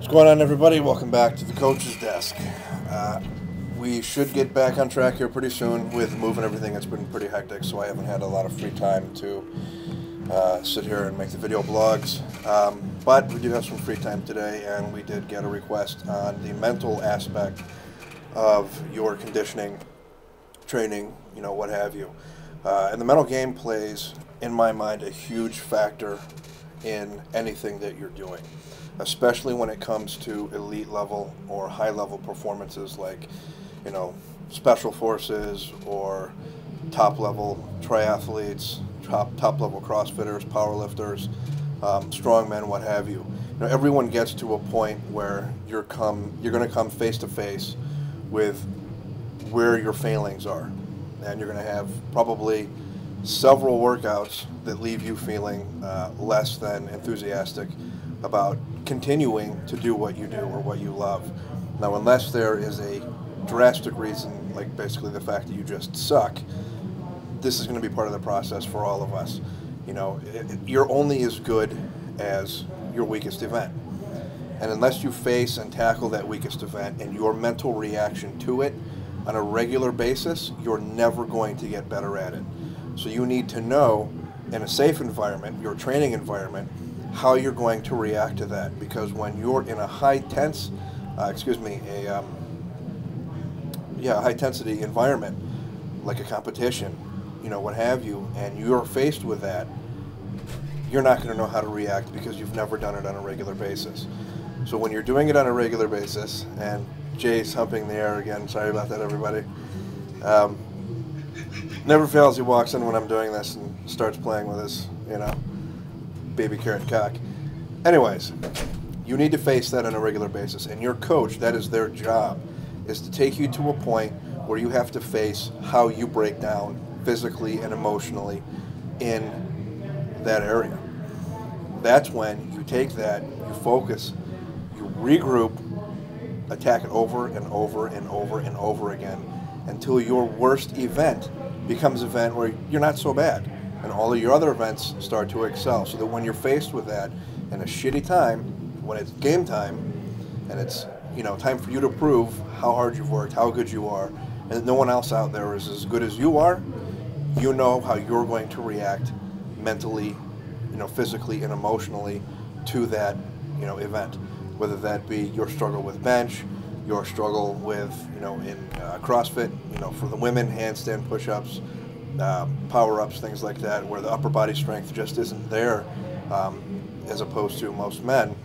What's going on, everybody? Welcome back to the coach's desk. We should get back on track here pretty soon with moving everything. It's been pretty hectic, so I haven't had a lot of free time to sit here and make the video blogs. But we do have some free time today, and we did get a request on the mental aspect of your conditioning, training, what have you. And the mental game plays, in my mind, a huge factor in anything that you're doing, especially when it comes to elite level or high level performances like, special forces or top level triathletes, top level CrossFitters, powerlifters, strongmen, what have you. Everyone gets to a point where you're going to come face to face with where your failings are, and you're going to have probably several workouts that leave you feeling less than enthusiastic about continuing to do what you do or what you love. Now, unless there is a drastic reason, like basically the fact that you just suck, this is going to be part of the process for all of us. You're only as good as your weakest event. And unless you face and tackle that weakest event and your mental reaction to it on a regular basis, you're never going to get better at it. So you need to know, in a safe environment, your training environment, how you're going to react to that. Because when you're in a high tensity environment, like a competition, what have you, and you're faced with that, you're not going to know how to react because you've never done it on a regular basis. So when you're doing it on a regular basis, and Jay's humping the air again, sorry about that, everybody. Never fails, he walks in when I'm doing this and starts playing with his, baby carrot cock. Anyways, you need to face that on a regular basis, and your coach, that is their job, is to take you to a point where you have to face how you break down physically and emotionally in that area. That's when you take that, you focus, you regroup, attack it over and over and over and over again until your worst event becomes an event where you're not so bad, and all of your other events start to excel, so that when you're faced with that in a shitty time, when it's game time, and it's time for you to prove how hard you've worked, how good you are, and that no one else out there is as good as you are, you know how you're going to react mentally, physically and emotionally to that, event. Whether that be your struggle with bench, your struggle with, in CrossFit, for the women, handstand push-ups, power-ups, things like that, where the upper body strength just isn't there, as opposed to most men,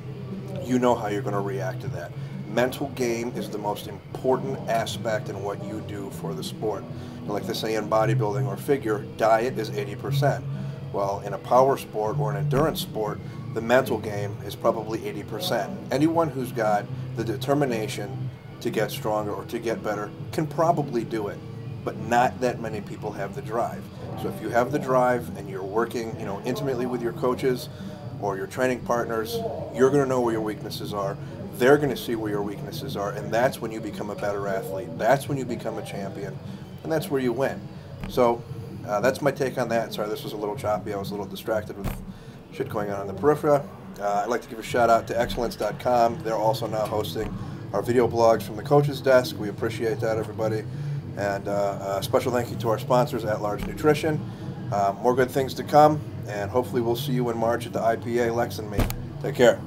you know how you're going to react to that. Mental game is the most important aspect in what you do for the sport. Like they say in bodybuilding or figure, diet is 80%. Well, in a power sport or an endurance sport, the mental game is probably 80%. Anyone who's got the determination to get stronger or to get better can probably do it, but not that many people have the drive. So if you have the drive and you're working, intimately with your coaches or your training partners, you're going to know where your weaknesses are. They're going to see where your weaknesses are, and that's when you become a better athlete. That's when you become a champion, and that's where you win. So that's my take on that. Sorry, this was a little choppy. I was a little distracted with shit going on in the periphery. I'd like to give a shout out to excellence.com. They're also now hosting our video blogs from the coach's desk. We appreciate that, everybody. And a special thank you to our sponsors, At Large Nutrition. More good things to come, and hopefully we'll see you in March at the IPA Lex and me. Take care.